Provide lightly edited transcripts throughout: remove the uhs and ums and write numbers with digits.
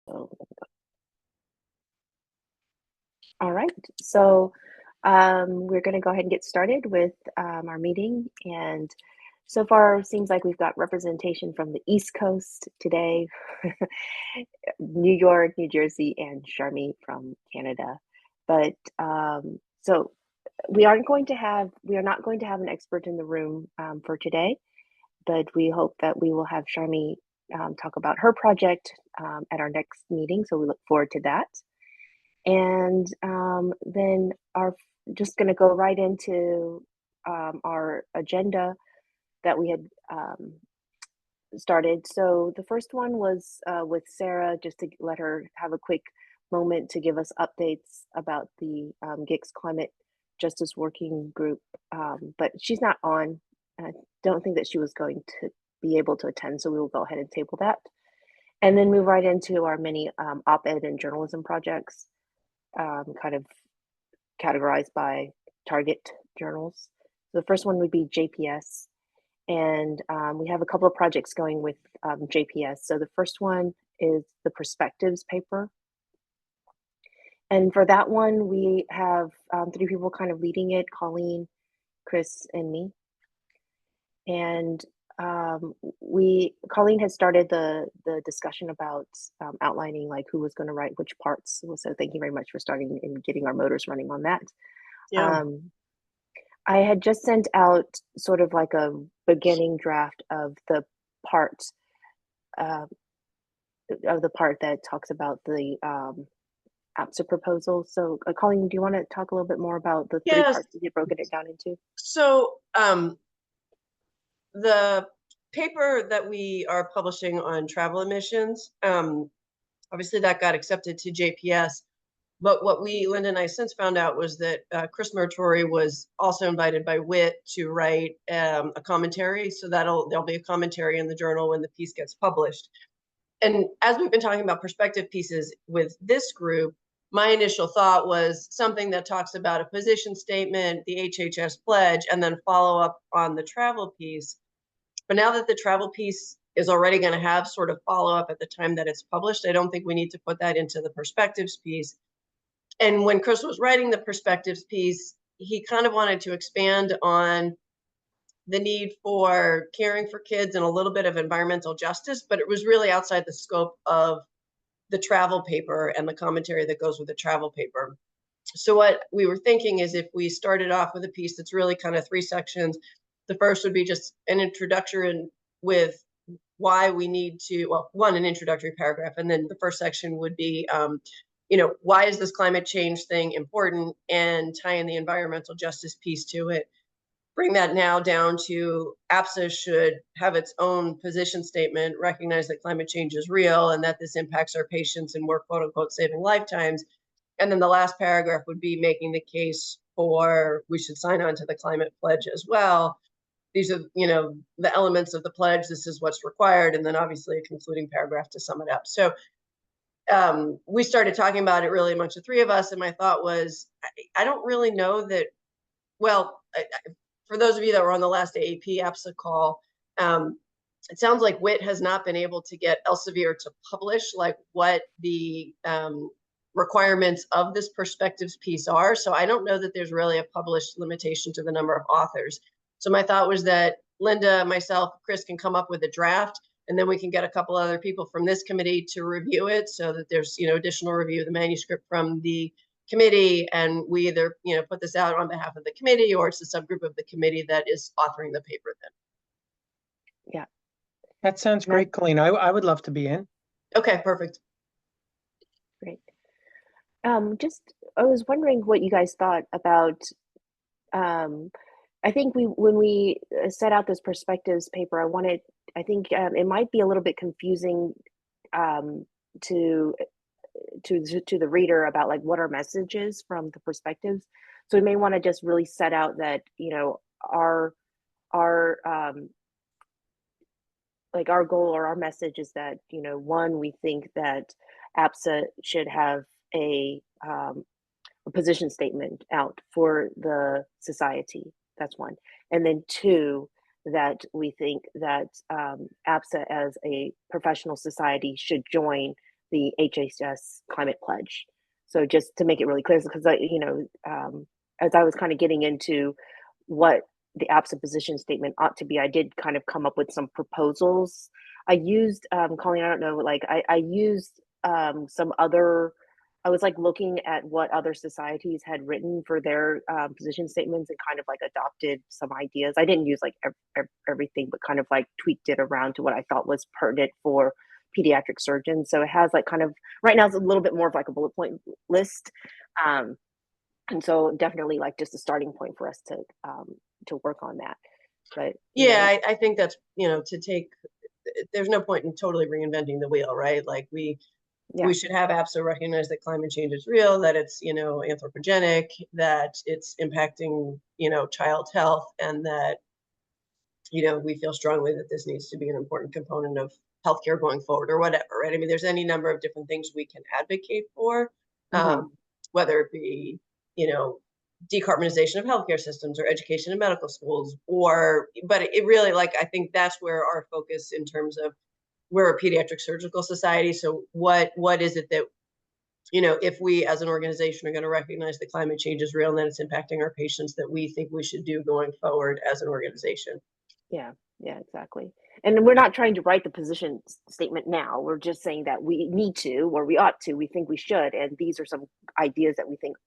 So, all right, so we're going to go ahead and get started with our meeting. And so far, seems like we've got representation from the East Coast today, New York, New Jersey, and Sharmi from Canada. But so we are not going to have an expert in the room for today, but we hope that we will have Sharmi talk about her project at our next meeting. So we look forward to that. And then just going to go right into our agenda that we had started. So the first one was with Sarah, just to let her have a quick moment to give us updates about the GICS Climate Justice Working Group, but she's not on. I don't think that she was going to be able to attend, so we will go ahead and table that. And then move right into our many op-ed and journalism projects, kind of categorized by target journals. So the first one would be JPS. And we have a couple of projects going with JPS. So the first one is the Perspectives paper. And for that one, we have 3 people kind of leading it: Colleen, Chris, and me. And Colleen has started the discussion about outlining like who was going to write which parts. So thank you very much for starting and getting our motors running on that. Yeah. I had just sent out sort of like a beginning draft of the part that talks about the APSA proposal. So Colleen, do you want to talk a little bit more about the 3 parts that you've broken it down into? So the paper that we are publishing on travel emissions, obviously that got accepted to JPS. But what Linda and I since found out was that Chris Murtori was also invited by WIT to write a commentary. So there'll be a commentary in the journal when the piece gets published. And as we've been talking about perspective pieces with this group, my initial thought was something that talks about a position statement, the HHS pledge, and then follow up on the travel piece. But now that the travel piece is already going to have sort of follow up at the time that it's published, I don't think we need to put that into the perspectives piece. And when Chris was writing the perspectives piece, he kind of wanted to expand on the need for caring for kids and a little bit of environmental justice, but it was really outside the scope of the travel paper and the commentary that goes with the travel paper. So what we were thinking is if we started off with a piece that's really kind of 3 sections, the first would be just an introduction with why we need to, well, an introductory paragraph, and then the first section would be, why is this climate change thing important, and tie in the environmental justice piece to it. Bring that now down to APSA should have its own position statement, recognize that climate change is real and that this impacts our patients and we're quote unquote saving lifetimes. And then the last paragraph would be making the case for we should sign on to the climate pledge as well. These are, the elements of the pledge. This is what's required. And then obviously a concluding paragraph to sum it up. So we started talking about it really amongst the 3 of us. And my thought was, I don't really know that, for those of you that were on the last AAP APSA call, it sounds like WIT has not been able to get Elsevier to publish like what the requirements of this perspectives piece are. So I don't know that there's really a published limitation to the number of authors. So my thought was that Linda, myself, Chris can come up with a draft, and then we can get a couple other people from this committee to review it so that there's, additional review of the manuscript from the committee, and we either put this out on behalf of the committee or it's a subgroup of the committee that is authoring the paper then. Yeah, that sounds great, Colleen. I would love to be in. Okay, perfect. Great. I was wondering what you guys thought about I think when we set out this perspectives paper, I think it might be a little bit confusing to the reader about like what our message is from the perspectives. So we may want to just really set out that our like our goal or our message is that one, we think that APSA should have a position statement out for the society. That's one. And then 2, that we think that APSA as a professional society should join the HHS climate pledge. So just to make it really clear, because as I was kind of getting into what the APSA position statement ought to be, I did kind of come up with some proposals. I used, Colleen, I don't know, like I used some other, I was like looking at what other societies had written for their position statements and kind of like adopted some ideas. I didn't use like everything, but kind of like tweaked it around to what I thought was pertinent for pediatric surgeons. So it has like kind of, right now it's a little bit more of like a bullet point list. And so definitely like just a starting point for us to work on that. But yeah, I think that's, to take, there's no point in totally reinventing the wheel, right? Like we should have APSA recognize that climate change is real, that it's, anthropogenic, that it's impacting, child health, and that, we feel strongly that this needs to be an important component of healthcare going forward, or whatever, right? I mean, there's any number of different things we can advocate for, whether it be, decarbonization of healthcare systems or education in medical schools, but it really, like, I think that's where our focus in terms of, we're a pediatric surgical society. So what is it that, if we as an organization are going to recognize that climate change is real and that it's impacting our patients, that we think we should do going forward as an organization? Yeah, exactly. And we're not trying to write the position statement now. We're just saying that we need to, or we ought to, we think we should. And these are some ideas that we think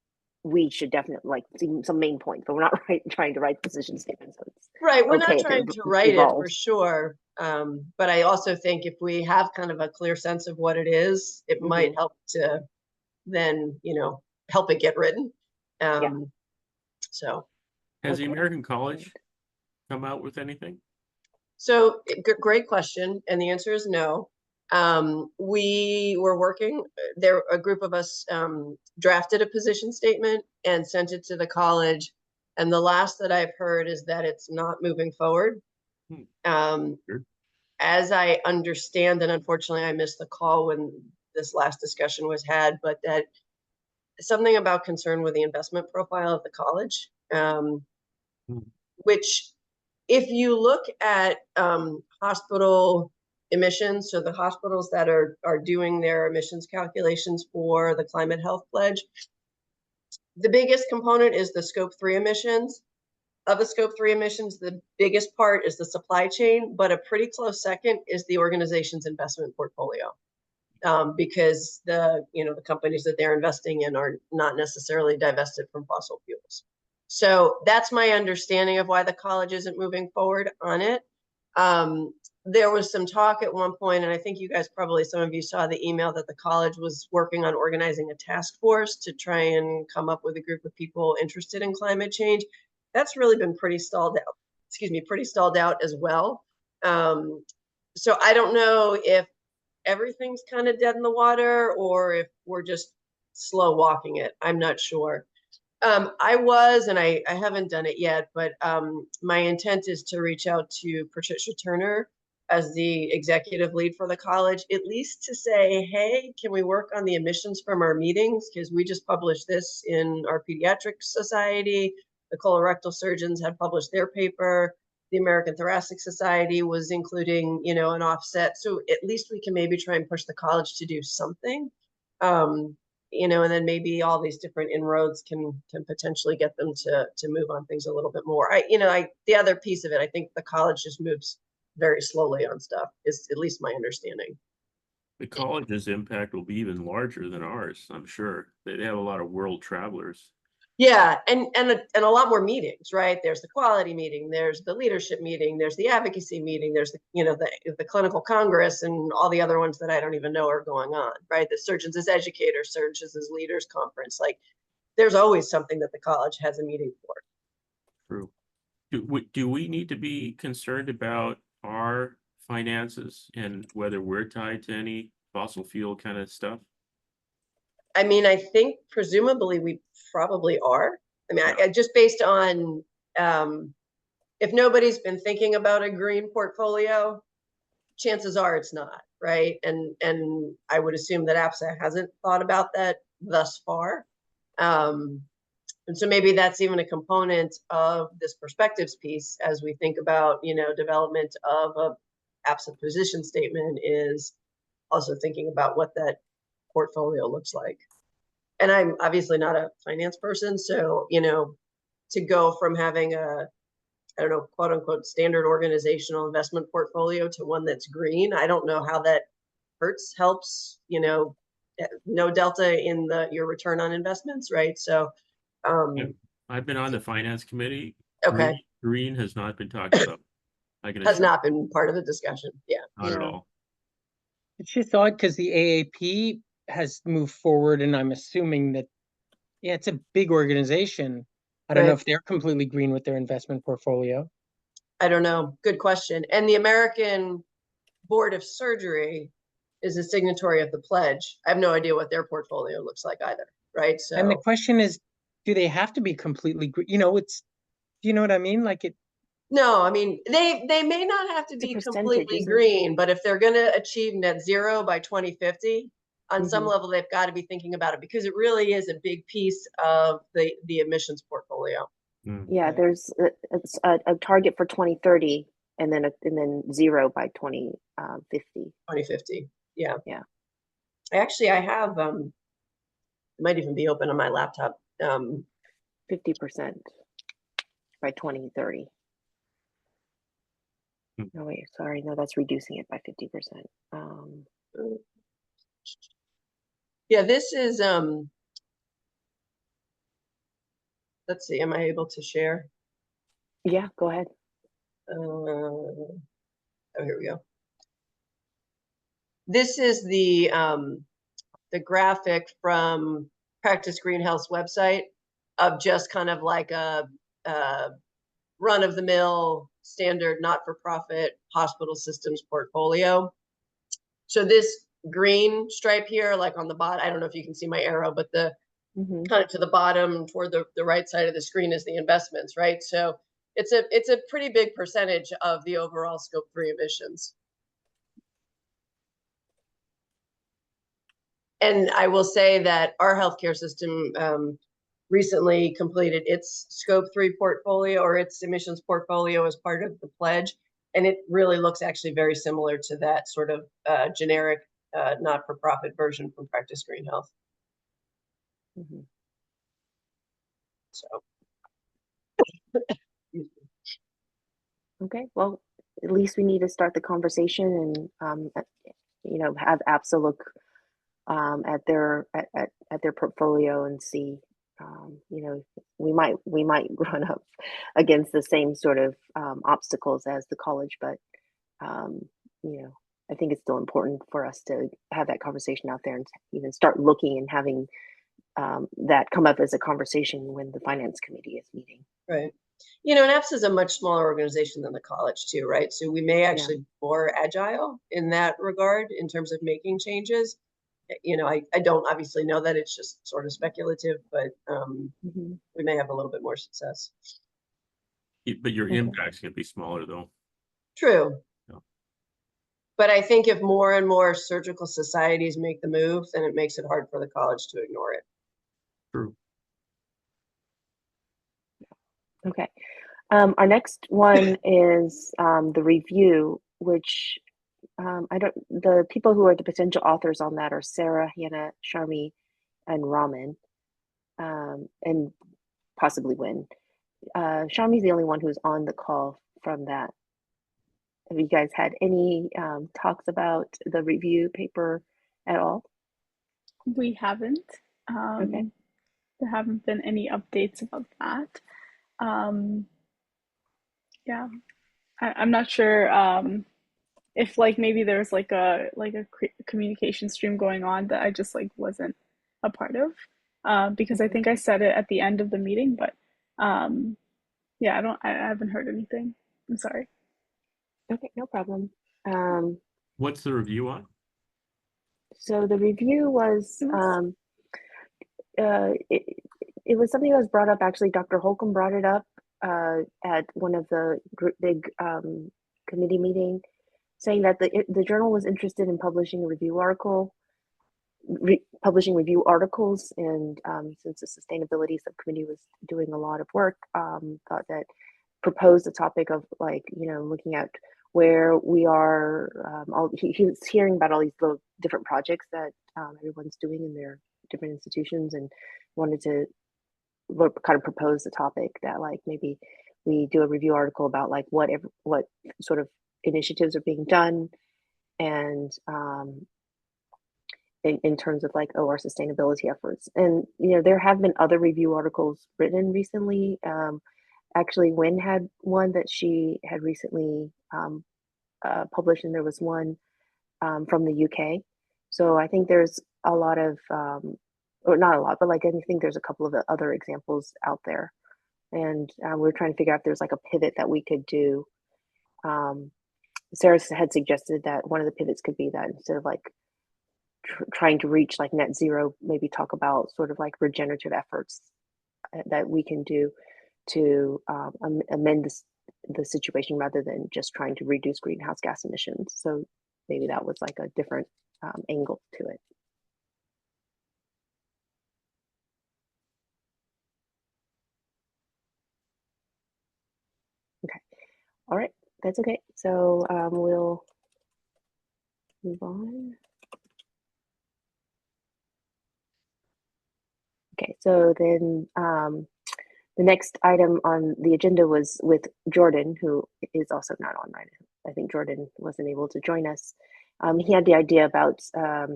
we should definitely, like, some main points, but we're not trying to write position statements. So it's right. We're okay not trying to write it for sure. But I also think if we have kind of a clear sense of what it is, it might help to then, help it get written. So. Has the American College come out with anything? So great question. And the answer is no. We were working there. A group of us drafted a position statement and sent it to the college. And the last that I've heard is that it's not moving forward. Sure. As I understand, and unfortunately I missed the call when this last discussion was had, but that something about concern with the investment profile of the college, which, if you look at hospital emissions, so the hospitals that are doing their emissions calculations for the climate health pledge, the biggest component is the scope 3 emissions. Of the scope 3 emissions, the biggest part is the supply chain, but a pretty close second is the organization's investment portfolio. Because the companies that they're investing in are not necessarily divested from fossil fuels. So that's my understanding of why the college isn't moving forward on it. There was some talk at one point, and I think you guys probably, some of you saw the email, that the college was working on organizing a task force to try and come up with a group of people interested in climate change. That's really been pretty stalled out as well. So I don't know if everything's kind of dead in the water or if we're just slow walking it. I'm not sure. I was, and I haven't done it yet, but my intent is to reach out to Patricia Turner as the executive lead for the college, at least to say, hey, can we work on the emissions from our meetings? Because we just published this in our pediatric society. The colorectal surgeons had published their paper. The American Thoracic Society was including, an offset. So at least we can maybe try and push the college to do something. And then maybe all these different inroads can potentially get them to move on things a little bit more. The other piece of it, I think the college just moves very slowly on stuff, is at least my understanding. The college's impact will be even larger than ours, I'm sure. They have a lot of world travelers. Yeah, and a lot more meetings, right? There's the quality meeting, there's the leadership meeting, there's the advocacy meeting, there's the clinical congress, and all the other ones that I don't even know are going on, right? The surgeons as educators, surgeons as leaders conference. Like, there's always something that the college has a meeting for. True. Do we need to be concerned about our finances and whether we're tied to any fossil fuel kind of stuff? I mean, I think presumably we probably are. I mean, I just based on if nobody's been thinking about a green portfolio, chances are it's not, right? And I would assume that APSA hasn't thought about that thus far. And so maybe that's even a component of this perspectives piece as we think about, development of a APSA position statement, is also thinking about what that portfolio looks like. And I'm obviously not a finance person, so, you know, to go from having a, I don't know, quote unquote, standard organizational investment portfolio to one that's green, I don't know how that hurts, helps, you know, no delta in your return on investments, right? So, Yeah. I've been on the finance committee. okay, Green has not been talked about. I can has assure not been part of the discussion. Yeah. not at Yeah. all. It's just odd because the AAP has moved forward, and I'm assuming that, yeah, it's a big organization. I don't know Right. if they're completely green with their investment portfolio. I don't know. Good question. And the American Board of Surgery is a signatory of the pledge. I have no idea what their portfolio looks like either, right? And the So question is, do they have to be completely green? You know, it's, do you know what I mean? Like it, no, I mean, they may not have to It's a be percentage, completely isn't it? green, but if they're going to achieve net zero by 2050, on some Mhm. level, they've got to be thinking about it because it really is a big piece of the emissions portfolio. Mm. Yeah, Right. there's it's a target for 2030 and then zero by 2050. 2050. Yeah. Yeah. I have it might even be open on my laptop. 50% by 2030. Hmm. No, wait, sorry. No, that's reducing it by 50%. Yeah, this is let's see, am I able to share? Yeah, go ahead. Oh, here we go. This is the graphic from Practice Greenhouse website of just kind of like a run-of-the-mill standard not-for-profit hospital systems portfolio. So this green stripe here, like on the bottom, I don't know if you can see my arrow, but the Mhm. kind of to the bottom toward the right side of the screen is the investments, right? So it's a pretty big percentage of the overall Scope 3 emissions. And I will say that our healthcare system recently completed its Scope 3 portfolio or its emissions portfolio as part of the pledge. And it really looks actually very similar to that sort of generic not-for-profit version from Practice Green Health. Mhm. So, Okay, well, at least we need to start the conversation and have APSA look at their portfolio and see, we might run up against the same sort of obstacles as the college, but um, I think it's still important for us to have that conversation out there and even start looking and having that come up as a conversation when the finance committee is meeting. right. You know, and APSA is a much smaller organization than the college too, right? So we may actually be more agile in that regard in terms of making changes. You know, I don't obviously know that, it's just sort of speculative, but Mhm. we may have a little bit more success. But your Okay. impact's gonna be smaller though. True. Yeah. But I think if more and more surgical societies make the move, then it makes it hard for the college to ignore it. True. Okay. Our next one is the review, which the people who are the potential authors on that are Sarah, Hannah, Sharmi, and Raman, and possibly Win. Sharmi's the only one who's on the call from that. Have you guys had any talks about the review paper at all? We haven't. Okay. There haven't been any updates about that. Yeah, I'm not sure if like maybe there's like a communication stream going on that I just like wasn't a part of because I think I said it at the end of the meeting, but yeah, I haven't heard anything. I'm sorry. Okay, no problem. What's the review on? So the review was it was something that was brought up. Actually, Dr. Holcomb brought it up at one of the big committee meeting, saying that the journal was interested in publishing a review article, publishing review articles, and since the sustainability subcommittee was doing a lot of work, thought that proposed a topic of like looking at where we are, he was hearing about all these little different projects that everyone's doing in their different institutions, and wanted to kind of propose a topic that like maybe we do a review article about like what sort of initiatives are being done, and in terms of like our sustainability efforts. And there have been other review articles written recently. Actually, Wynn had one that she had recently published, and there was one from the UK. So I think there's a lot of, or not a lot, but like I think there's a couple of other examples out there. And we're trying to figure out if there's like a pivot that we could do. Sarah had suggested that one of the pivots could be that instead of like trying to reach like net zero, maybe talk about sort of like regenerative efforts that we can do to amend the situation rather than just trying to reduce greenhouse gas emissions. So maybe that was like a different angle to it. Okay, all right, that's okay. So we'll move on. Okay, so then the next item on the agenda was with Jordan, who is also not on right now. I think Jordan wasn't able to join us. He had the idea about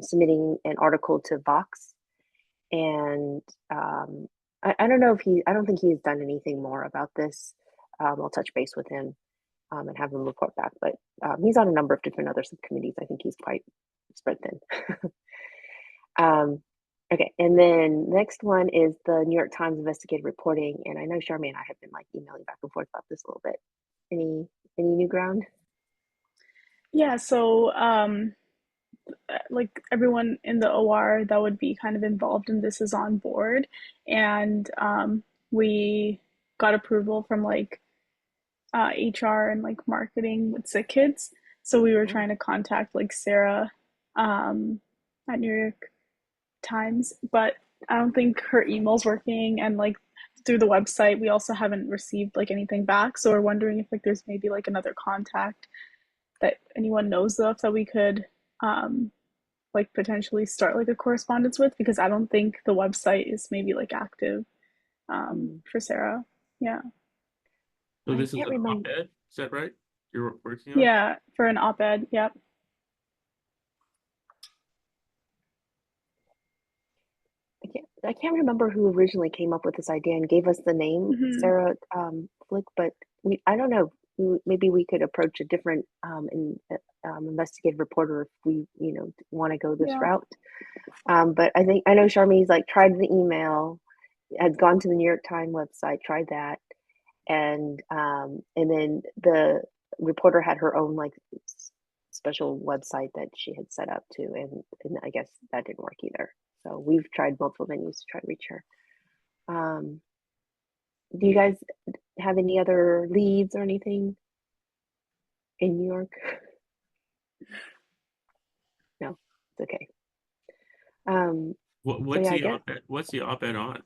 submitting an article to Vox, and I don't know if I don't think he's done anything more about this. I'll touch base with him and have him report back, but he's on a number of different other subcommittees. I think he's quite spread thin. Okay, and then next one is the New York Times investigative reporting, and I know Charmaine and I have been like emailing back and forth about this a little bit. Any new ground? Yeah, so like everyone in the OR that would be kind of involved in this is on board, and we got approval from like HR and like marketing with Sick Kids. So we were trying to contact like Sarah at New York Times, but I don't think her email's working, and like through the website we also haven't received like anything back. So we're wondering if like there's maybe like another contact that anyone knows of that we could like potentially start like a correspondence with, because I don't think the website is maybe like active for Sarah. Yeah. So I this is can't an remember. op-ed, is that right? You're working on? Yeah, for an op-ed. Yep. I can't remember who originally came up with this idea and gave us the name Mm-hmm. Sarah Flick, but I don't know. Maybe we could approach a different investigative reporter if we want to go this Yeah. route. But I know Charmaine's like tried the email, had gone to the New York Times website, tried that, and then the reporter had her own like special website that she had set up too, and I guess that didn't work either. So we've tried multiple venues to try to reach her. Do you guys have any other leads or anything in New York? No, it's okay. What's yeah, I the guess. op-ed? What's the op-ed on?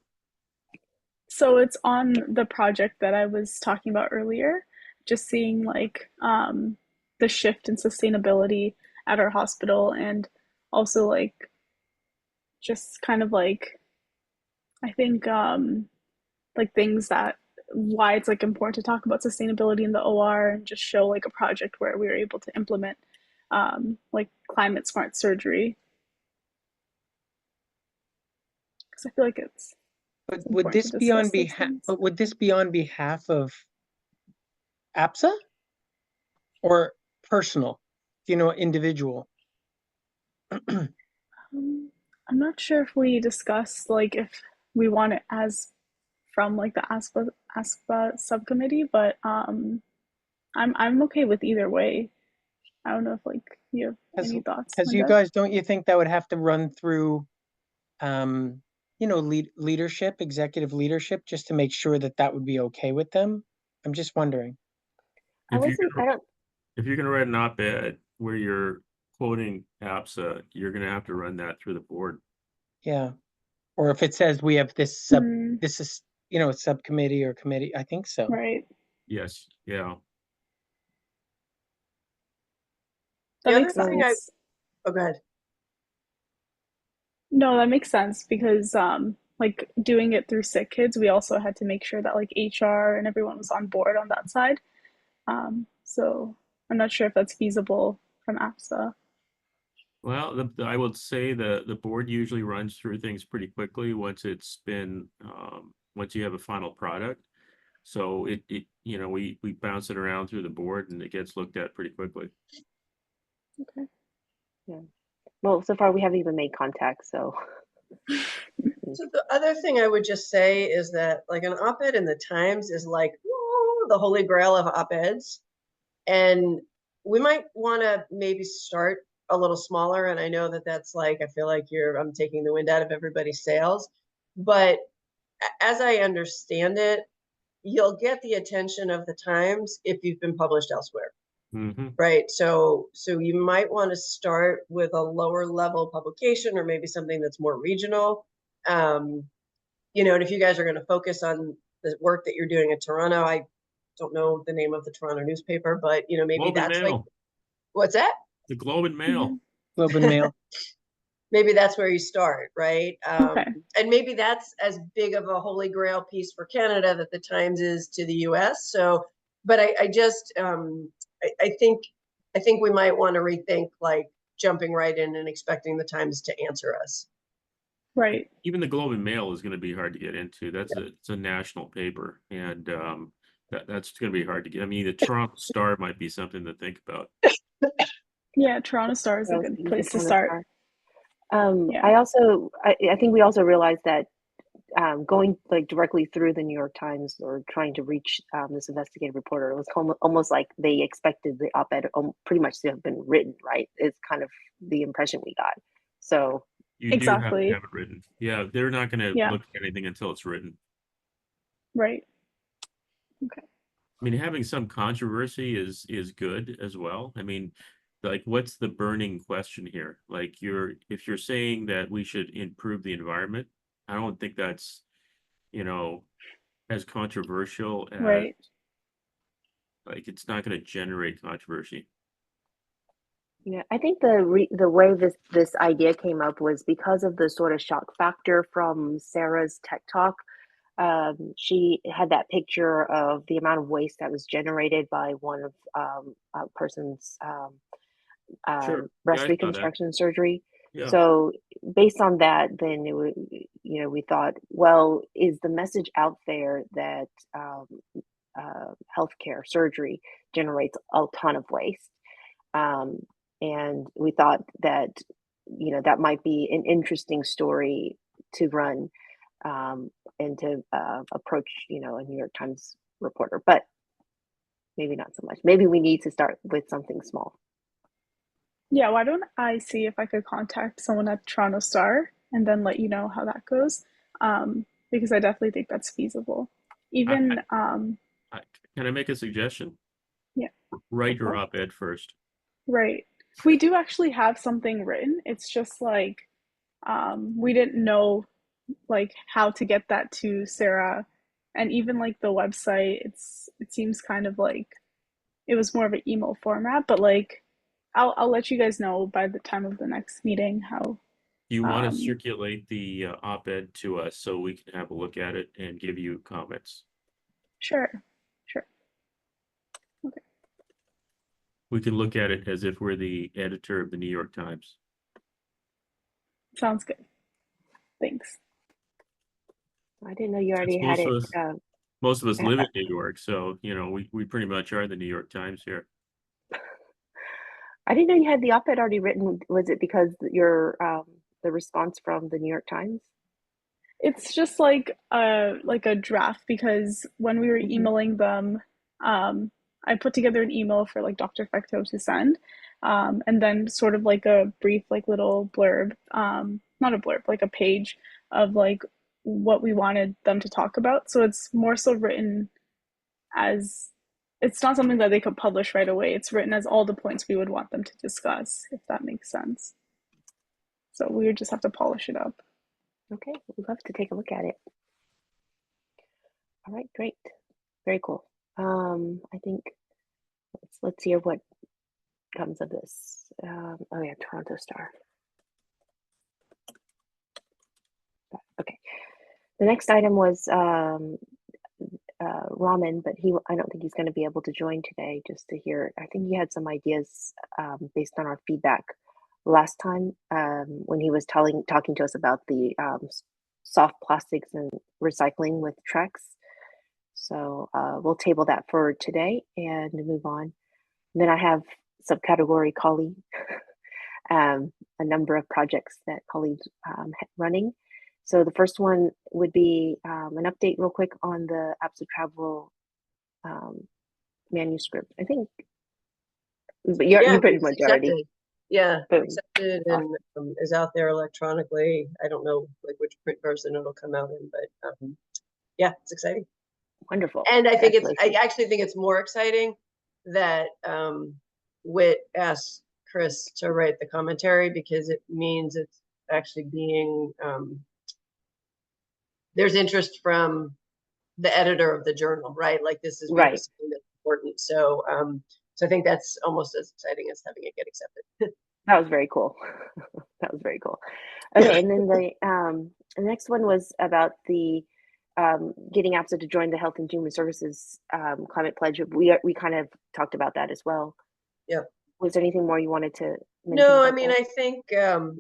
So it's on the project that I was talking about earlier, just seeing like the shift in sustainability at our hospital, and also like just kind of like I think like things that why it's like important to talk about sustainability in the OR, and just show like a project where we were able to implement like climate smart surgery, because I feel like it's But would important to this be on discuss those behalf? things. But would this be on behalf of APSA or personal? Individual. I'm not sure if we discussed like if we want it as from like the ASPA subcommittee, but I'm okay with either way. I don't know if like you have As any thoughts, as you Linda? guys, don't you think that would have to run through, leadership, executive leadership, just to make sure that that would be okay with them? I'm just wondering. If you're I gonna don't. if you're gonna write an op-ed where you're quoting APSA, you're gonna have to run that through the board. Yeah. Or if it says we have this is, a subcommittee or committee, I think so. Right. Yes, yeah. That The other makes thing sense. oh, go ahead. No, that makes sense because like doing it through Sick Kids, we also had to make sure that like HR and everyone was on board on that side. So I'm not sure if that's feasible from APSA. Well, I would say the board usually runs through things pretty quickly once it's been once you have a final product. So we bounce it around through the board and it gets looked at pretty quickly. Okay. Yeah. Well, so far we haven't even made contact, so. So the other thing I would just say is that like an op-ed in the Times is like the holy grail of op-eds. And we might want to maybe start a little smaller. And I know that that's like, I feel like I'm taking the wind out of everybody's sails. But as I understand it, you'll get the attention of the Times if you've been published elsewhere. Mm-hmm. Right. So you might want to start with a lower level publication or maybe something that's more regional. And if you guys are going to focus on the work that you're doing in Toronto, I don't know the name of the Toronto newspaper, but maybe Globe and that's Mail. like, what's that? The Globe and Mail. Globe and Mail. Maybe that's where you start, right? Okay. And maybe that's as big of a holy grail piece for Canada that the Times is to the US. So, but I just, I think we might want to rethink like jumping right in and expecting the Times to answer us. Right. Even the Globe and Mail is going to be hard to get into. It's a national paper, and that's going to be hard to get. I mean, the Toronto Star might be something to think about. Yeah, Toronto Star is a good place to start. Yeah. I think we also realized that going like directly through the New York Times or trying to reach this investigative reporter, it was almost like they expected the op-ed pretty much to have been written, right? It's kind of the impression we got. So You do have to Exactly. have it written. Yeah, they're not going to Yeah. look at anything until it's written. Right. Okay. I mean, having some controversy is good as well. I mean, like, what's the burning question here? Like, if you're saying that we should improve the environment, I don't think that's, as controversial as Right. like it's not going to generate controversy. yeah, I think the way this idea came up was because of the sort of shock factor from Sarah's tech talk. She had that picture of the amount of waste that was generated by one of a person's Sure. breast Yeah, I saw that. reconstruction surgery. Yeah. So based on that, then we thought, well, is the message out there that healthcare surgery generates a ton of waste? And we thought that that might be an interesting story to run and to approach a New York Times reporter, but maybe not so much. Maybe we need to start with something small. Yeah, why don't I see if I could contact someone at Toronto Star and then let you know how that goes? Because I definitely think that's feasible. Even Can I make a suggestion? Yeah. Write your op-ed first. Right. We do actually have something written. It's just like we didn't know like how to get that to Sarah, and even like the website, it seems kind of like it was more of an email format, but like I'll let you guys know by the time of the next meeting how. You want to circulate the op-ed to us so we can have a look at it and give you comments. Sure. Okay. We can look at it as if we're the editor of the New York Times. Sounds good. Thanks. I didn't know you already had it. Most of us live in New York, so we pretty much are the New York Times here. I didn't know you had the op-ed already written. Was it because the response from the New York Times? It's just like a draft because when we were emailing them, I put together an email for like Dr. Fecto to send, and then sort of like a brief like little blurb, not a blurb, like a page of like what we wanted them to talk about. So it's more so written as it's not something that they could publish right away. It's written as all the points we would want them to discuss, if that makes sense. So we would just have to polish it up. Okay, we'd love to take a look at it. All right, great. Very cool. I think let's hear what comes of this. Oh yeah, Toronto Star. Okay. The next item was Raman, but I don't think he's going to be able to join today. Just to hear, I think he had some ideas based on our feedback last time when he was talking to us about the soft plastics and recycling with Trex. So we'll table that for today and move on. And then I have subcategory colleague, a number of projects that colleagues running. So the first one would be an update real quick on the APSA travel manuscript. I think, but you pretty it's much accepted. already. Yeah, Boom. accepted and is out there electronically. I don't know like which print version it'll come out in, but yeah, it's exciting. Wonderful. And I actually think it's more exciting that Whit asked Chris to write the commentary, because it means it's actually being there's interest from the editor of the journal, right? Like this is right. something that's important. So so I think that's almost as exciting as having it get accepted. That was very cool. That was very cool. Okay, and then the next one was about the getting APSA to join the Health and Human Services Climate Pledge. We kind of talked about that as well. Yeah. Was there anything more you wanted to mention? No, I mean, I think to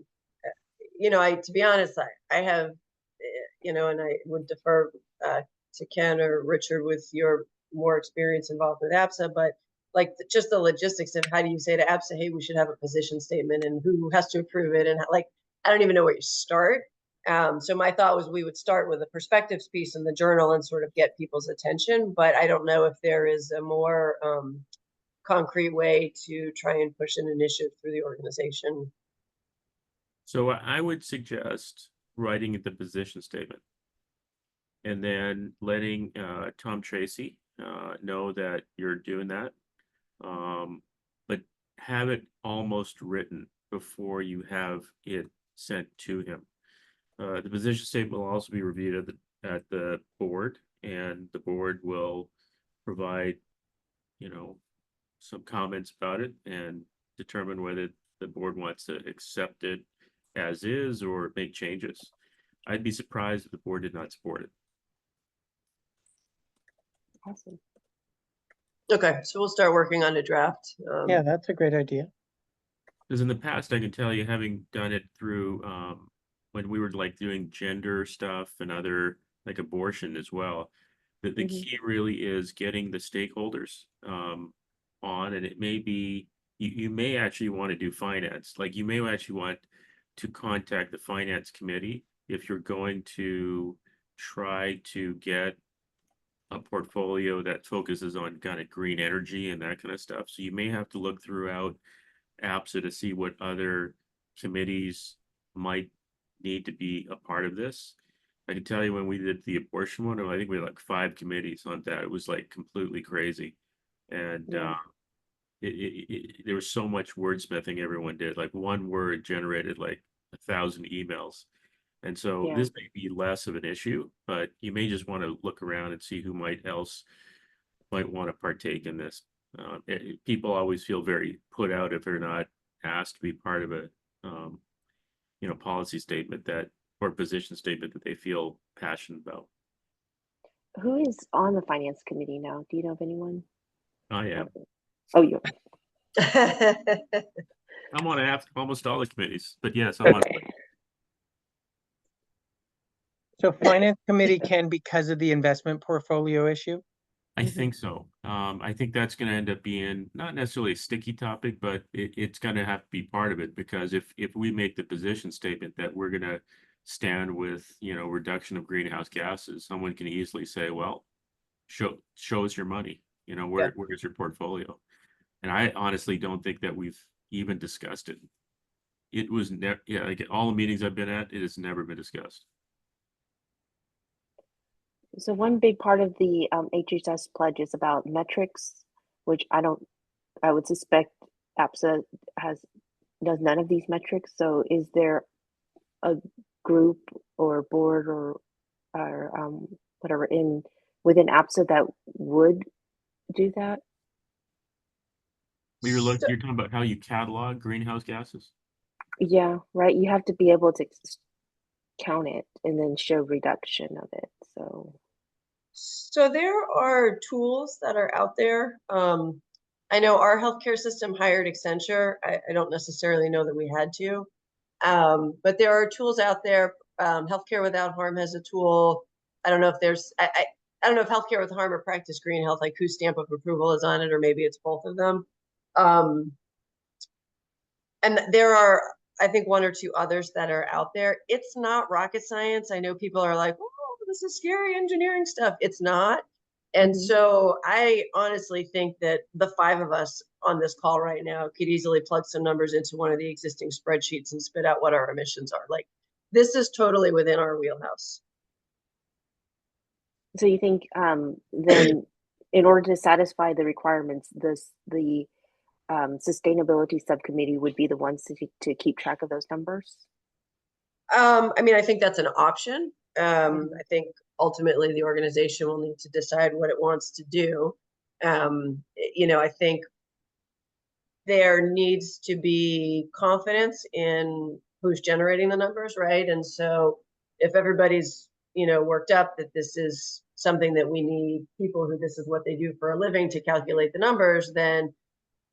be honest, I have and I would defer to Ken or Richard with your more experience involved with APSA, but like just the logistics of how do you say to APSA, hey, we should have a position statement, and who has to approve it, and like I don't even know where you start. So my thought was we would start with a perspectives piece in the journal and sort of get people's attention, but I don't know if there is a more concrete way to try and push an initiative through the organization. So I would suggest writing the position statement and then letting Tom Tracy know that you're doing that, but have it almost written before you have it sent to him. The position statement will also be reviewed at the board, and the board will provide, some comments about it and determine whether the board wants to accept it as is or make changes. I'd be surprised if the board did not support it. Awesome. Okay, so we'll start working on a draft. Yeah, that's a great idea. Because in the past, I can tell you, having done it through when we were like doing gender stuff and other like abortion as well, that the key really is getting the stakeholders on, and it may be you may actually want to do finance. Like you may actually want to contact the finance committee if you're going to try to get a portfolio that focuses on kind of green energy and that kind of stuff. So you may have to look throughout APSA to see what other committees might need to be a part of this. I can tell you when we did the abortion one, I think we had like 5 committees on that. It was like completely crazy. And there was so much wordsmithing everyone did. Like one word generated like 1,000 emails. And so this may be less of an issue, but you may just want to look around and see who might want to partake in this. People always feel very put out if they're not asked to be part of a policy statement or position statement that they feel passionate about. Who is on the finance committee now? Do you know of anyone? I am. Oh, you. I'm on almost all the committees, but yes, I'm on. So finance committee can because of the investment portfolio issue? I think so. I think that's going to end up being not necessarily a sticky topic, but it's going to have to be part of it, because if we make the position statement that we're going to stand with, reduction of greenhouse gases, someone can easily say, well, show us your money, where's your portfolio? And I honestly don't think that we've even discussed it. It was never, like all the meetings I've been at, it has never been discussed. So one big part of the HHS pledge is about metrics, which I would suspect APSA does none of these metrics. So is there a group or board or whatever within APSA that would do that? You're talking about how you catalog greenhouse gases? Yeah, right. You have to be able to count it and then show reduction of it. So there are tools that are out there. I know our healthcare system hired Accenture. I don't necessarily know that we had to, but there are tools out there. Healthcare Without Harm has a tool. I don't know if there's, I don't know if Healthcare with Harm or Practice Green Health, like whose stamp of approval is on it, or maybe it's both of them. And there are, I think, one or two others that are out there. It's not rocket science. I know people are like, oh, this is scary engineering stuff. It's not. And so I honestly think that the five of us on this call right now could easily plug some numbers into one of the existing spreadsheets and spit out what our emissions are. Like, this is totally within our wheelhouse. So you think then in order to satisfy the requirements, the sustainability subcommittee would be the ones to keep track of those numbers? I mean, I think that's an option. I think ultimately the organization will need to decide what it wants to do. You know, I think there needs to be confidence in who's generating the numbers, right? And so if everybody's, you know, worked up that this is something that we need people who this is what they do for a living to calculate the numbers, then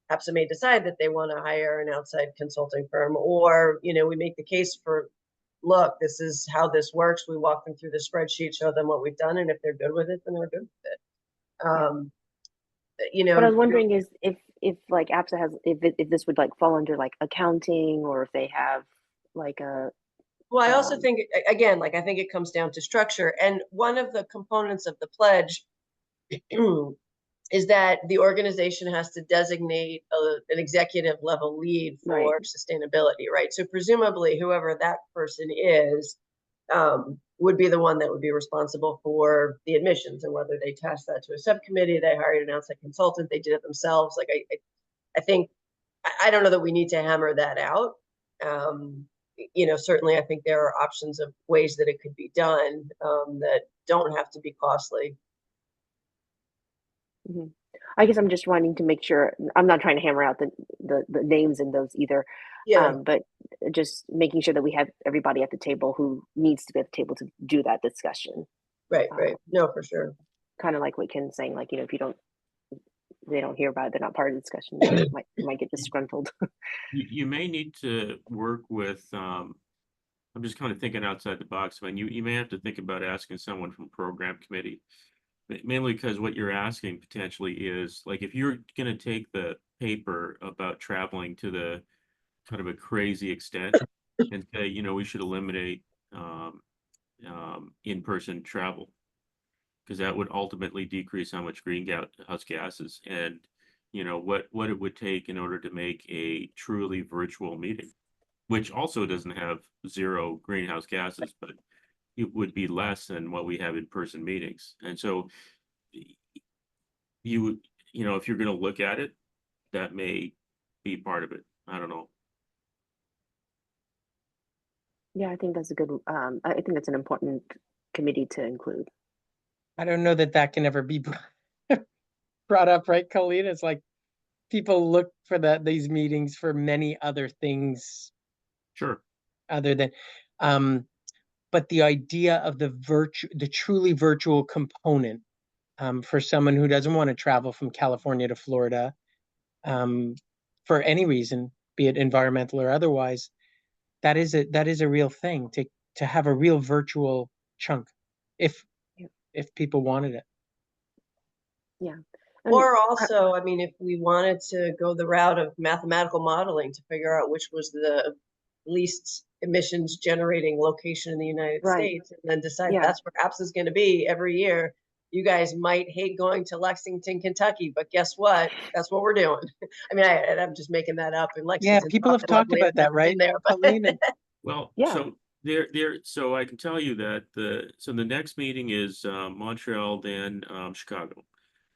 APSA may decide that they want to hire an outside consulting firm, or, you know, we make the case for, look, this is how this works. We walk them through the spreadsheet, show them what we've done, and if they're good with it, then they're good with it. You know, what I was wondering is if like APSA has if this would like fall under like accounting, or if they have like a well, I also think, again, like I think it comes down to structure. And one of the components of the pledge is that the organization has to designate an executive level lead for sustainability, right? So presumably whoever that person is would be the one that would be responsible for the admissions, and whether they task that to a subcommittee, they hired an outside consultant, they did it themselves. Like I think, I don't know that we need to hammer that out. You know, certainly I think there are options of ways that it could be done that don't have to be costly. I guess I'm just wanting to make sure I'm not trying to hammer out the names in those either. Yeah. But just making sure that we have everybody at the table who needs to be at the table to do that discussion. Right. No, for sure. Kind of like what Ken's saying, like, you know, if they don't hear about it, they're not part of the discussion, they might get disgruntled. You may need to work with, I'm just kind of thinking outside the box. I mean, you may have to think about asking someone from program committee, mainly because what you're asking potentially is, like, if you're going to take the paper about traveling to the kind of a crazy extent and say, you know, we should eliminate in-person travel, because that would ultimately decrease how much greenhouse gases, and you know what it would take in order to make a truly virtual meeting, which also doesn't have zero greenhouse gases, but it would be less than what we have in person meetings. And so you know, if you're going to look at it, that may be part of it. I don't know. Yeah, I think that's a good I think that's an important committee to include. I don't know that can ever be brought up, right, Colleen? It's like people look for these meetings for many other things. Sure. Other than, but the idea of the truly virtual component, for someone who doesn't want to travel from California to Florida, for any reason, be it environmental or otherwise, that is a real thing, to have a real virtual chunk, if people wanted it. Yeah. Or also, I mean, if we wanted to go the route of mathematical modeling to figure out which was the least emissions generating location in the United States, and then decide that's where APSA is going to be every year. You guys might hate going to Lexington, Kentucky, but guess what? That's what we're doing. I mean, I'm just making that up. And Lexington, yeah, people have talked about that, right? Well, yeah. So I can tell you that the next meeting is Montreal, then Chicago.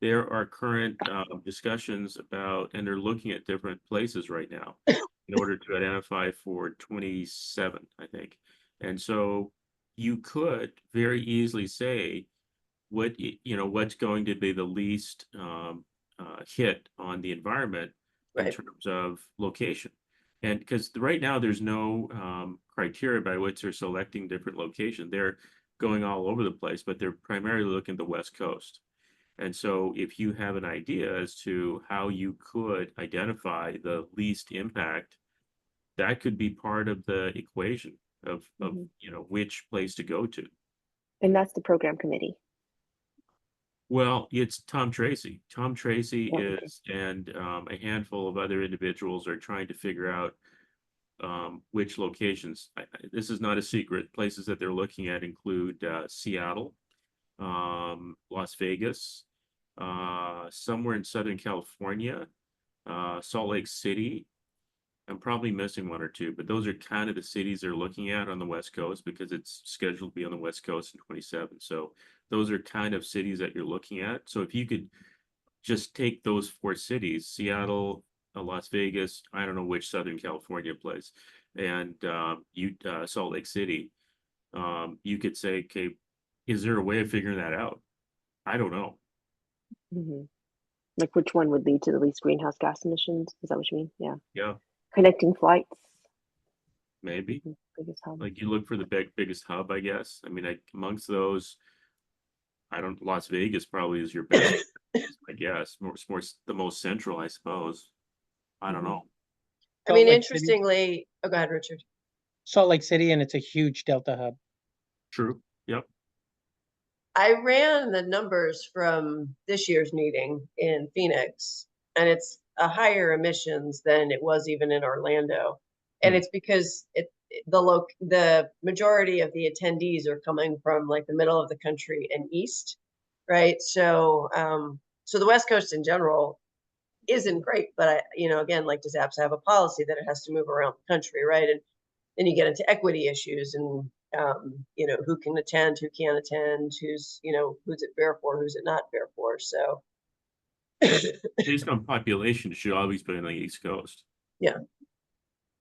There are current discussions about, and they're looking at different places right now in order to identify for 27, I think. And so you could very easily say what's going to be the least hit on the environment, in Right. terms of location. And because right now there's no criteria by which they're selecting different location. They're going all over the place, but they're primarily looking at the West Coast. And so if you have an idea as to how you could identify the least impact, that could be part of the equation of Mhm. which place to go to. And that's the program committee. Well, it's Tom Tracy. Tom Tracy Oh, okay. is, and a handful of other individuals are trying to figure out which locations. This is not a secret. Places that they're looking at include Seattle, Las Vegas, somewhere in Southern California, Salt Lake City. I'm probably missing one or two, but those are kind of the cities they're looking at on the West Coast because it's scheduled to be on the West Coast in 27. So those are kind of cities that you're looking at. So if you could just take those four cities, Seattle, Las Vegas, I don't know which Southern California place, and Salt Lake City, you could say, okay, is there a way of figuring that out? I don't know. Mhm. Like which one would lead to the least greenhouse gas emissions? Is that what you mean? Yeah. Yeah, Connecting flights. maybe. Biggest hub. Like you look for the biggest hub, I guess. I mean, amongst those, I don't. Las Vegas probably is your best, I guess. More the most central, I suppose. I don't Mhm. know. I mean, Salt Lake City, interestingly, oh, go ahead, Richard. Salt Lake City, and it's a huge Delta hub. True. Yep. I ran the numbers from this year's meeting in Phoenix, and it's a higher emissions than it was even in Orlando. And Hmm. it's because the majority of the attendees are coming from like the middle of the country and east, right? So so the West Coast in general isn't great, but again, like does APSA have a policy that it has to move around the country, right? And then you get into equity issues and who can attend, who can't attend, who's it fair for, who's it not fair for. So Based on population, it should always be on the East Coast. yeah.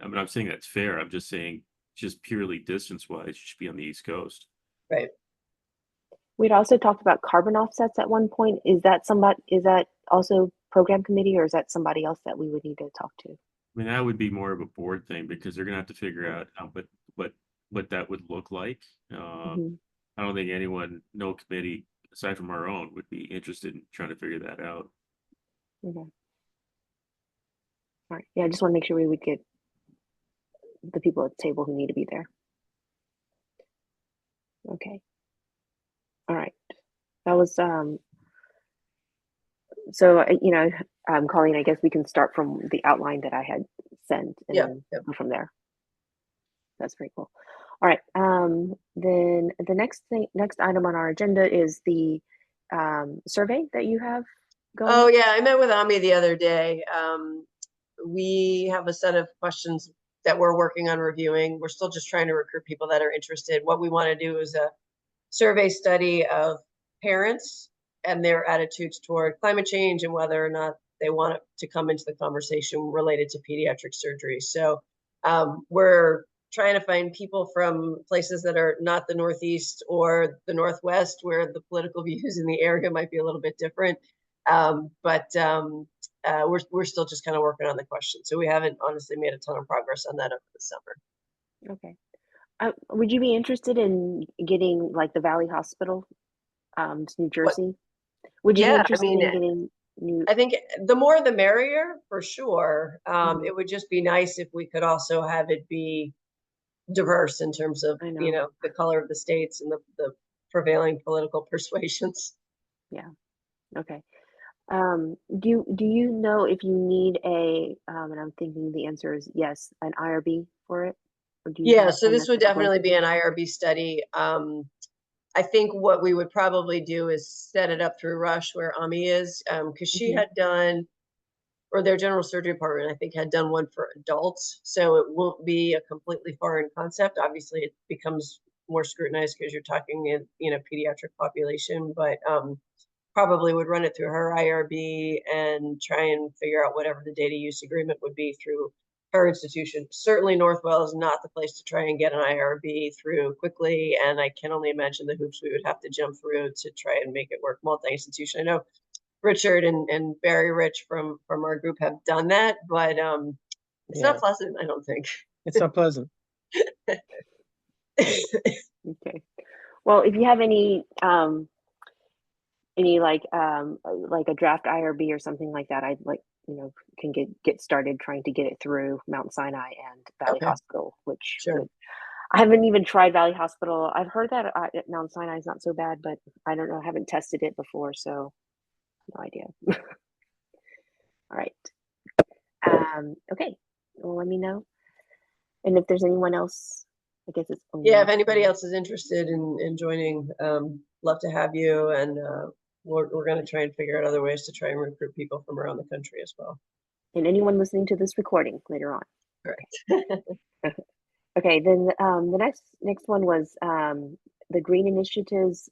I mean, I'm saying that's fair. I'm just saying, just purely distance-wise, it should be on the East Coast. Right. We'd also talked about carbon offsets at one point. Is that also program committee, or is that somebody else that we would need to talk to? I mean, that would be more of a board thing because they're gonna have to figure out what that would look like. Mhm. I don't think no committee aside from our own would be interested in trying to figure that out. Okay. All right. Yeah, I just want to make sure we would get the people at the table who need to be there. Okay. All right. That was so Colleen, I guess we can start from the outline that I had sent and Yeah. then Yep. go from there. That's pretty cool. All right. Then the next item on our agenda is the survey that you have going. Oh yeah, I met with Ami the other day. We have a set of questions that we're working on reviewing. We're still just trying to recruit people that are interested. What we want to do is a survey study of parents and their attitudes toward climate change and whether or not they want it to come into the conversation related to pediatric surgery. So we're trying to find people from places that are not the Northeast or the Northwest, where the political views in the area might be a little bit different. But we're still just kind of working on the question. So we haven't honestly made a ton of progress on that over the summer. Okay. Would you be interested in getting like the Valley Hospital to New Jersey? Would you be Yeah, I interested mean, in getting new? I think the more the merrier for sure. Mhm. It would just be nice if we could also have it be diverse in terms of, I know. the color of the states and the prevailing political persuasions. Yeah. Okay. Do you know if you need and I'm thinking the answer is yes, an IRB for it? Or do you Yeah, have so one this that's would like going definitely be through? an IRB study. I think what we would probably do is set it up through Rush where Ami is, because she Mhm. had done, or their general surgery department, I think, had done one for adults. So it won't be a completely foreign concept. Obviously, it becomes more scrutinized because you're talking in, pediatric population, but probably would run it through her IRB and try and figure out whatever the data use agreement would be through her institution. Certainly Northwell is not the place to try and get an IRB through quickly, and I can only imagine the hoops we would have to jump through to try and make it work multi-institution. I know Richard and Barry Rich from our group have done that, but it's not pleasant, I don't think. It's not pleasant. Okay. Well, if you have any like a draft IRB or something like that, I'd like, can get started trying to get it through Mount Sinai and Valley Okay. Hospital, which Sure. I haven't even tried Valley Hospital. I've heard that at Mount Sinai is not so bad, but I don't know. I haven't tested it before, so no idea. All right. Okay. Well, let me know. And if there's anyone else, I guess it's only Yeah, if anybody else is interested in joining, love to have you. And we're going to try and figure out other ways to try and recruit people from around the country as well. and anyone listening to this recording later on. Correct. Okay, then the next one was the green initiatives.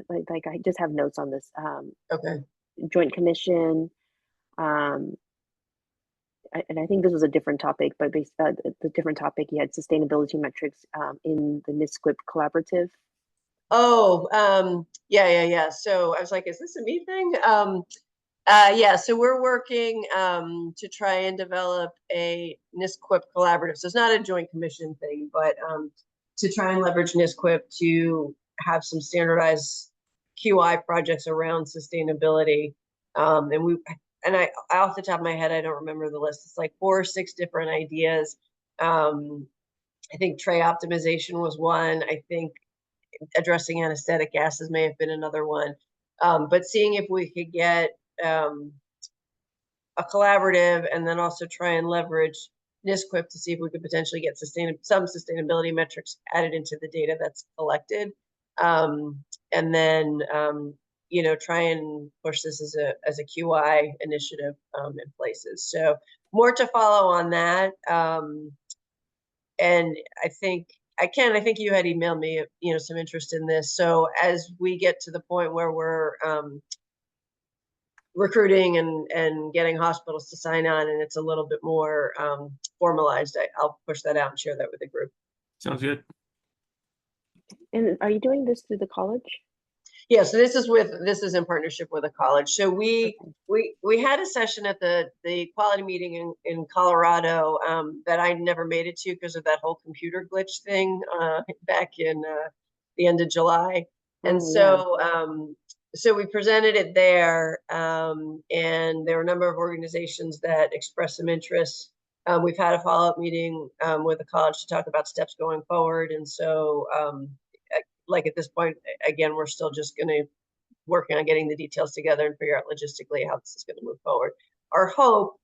Like I just have notes on this. Okay. Joint Commission. And I think this was a different topic, but the different topic, you had sustainability metrics in the NSQIP collaborative. Oh, yeah. So I was like, is this a me thing? Yeah, so we're working to try and develop a NSQIP collaborative. So it's not a joint commission thing, but to try and leverage NSQIP to have some standardized QI projects around sustainability. And I off the top of my head, I don't remember the list. It's like 4 or 6 different ideas. I think tray optimization was one. I think addressing anesthetic gases may have been another one. But seeing if we could get a collaborative and then also try and leverage NSQIP to see if we could potentially get some sustainability metrics added into the data that's collected. And then, try and push this as a QI initiative in places. So more to follow on that. And I think you had emailed me, some interest in this. So as we get to the point where we're recruiting and getting hospitals to sign on, and it's a little bit more formalized, I'll push that out and share that with the group. Sounds good. And are you doing this through the college? Yeah, so this is in partnership with a college. So we had a session at the quality meeting in Colorado that I never made it to because of that whole computer glitch thing back in the end of July. And so we presented it there, and there were a number of organizations that expressed some interest. We've had a follow-up meeting with the college to talk about steps going forward. And so like at this point, again, we're still just going to working on getting the details together and figure out logistically how this is going to move forward. Our hope,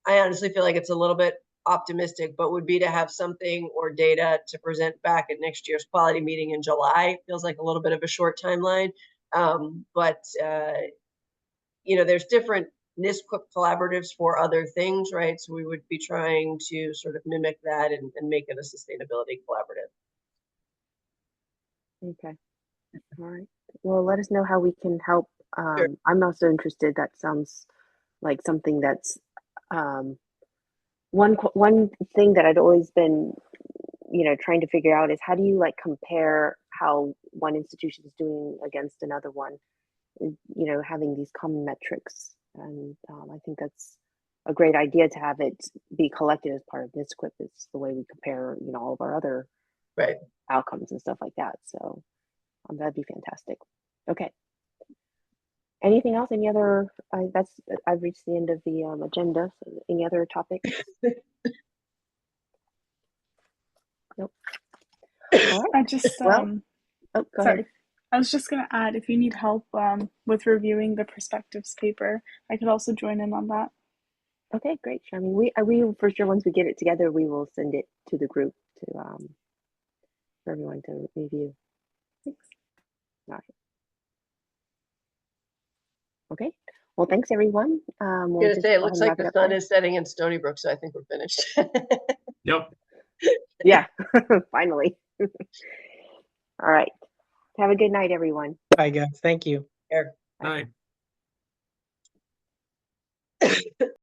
I honestly feel like it's a little bit optimistic, but would be to have something or data to present back at next year's quality meeting in July. Feels like a little bit of a short timeline. But there's different NSQIP collaboratives for other things, right? So we would be trying to sort of mimic that and make it a sustainability collaborative. Okay. All right. Well, let us know how we can help. Sure. I'm also interested. That sounds like something that's one thing that I'd always been, trying to figure out is how do you like compare how one institution is doing against another one, having these common metrics. And I think that's a great idea to have it be collected as part of NSQIP. Is the way we compare, all of our other outcomes and stuff like that. So that'd be fantastic. Okay. Anything else? Any other? I've reached the end of the agenda. So any other topics? Nope. All right. I just go ahead. I was just gonna add, if you need help with reviewing the Perspectives paper, I could also join in on that. Okay, great. I mean, we for sure once we get it together, we will send it to the group to for everyone to review. Thanks. All right. Okay. Well, thanks everyone. I was gonna say, it looks like the sun is setting in Stony Brook, so I think we're finished. Yep. Yeah, finally. All right. Have a good night, everyone. Bye, guys. Thank you. Here. Bye.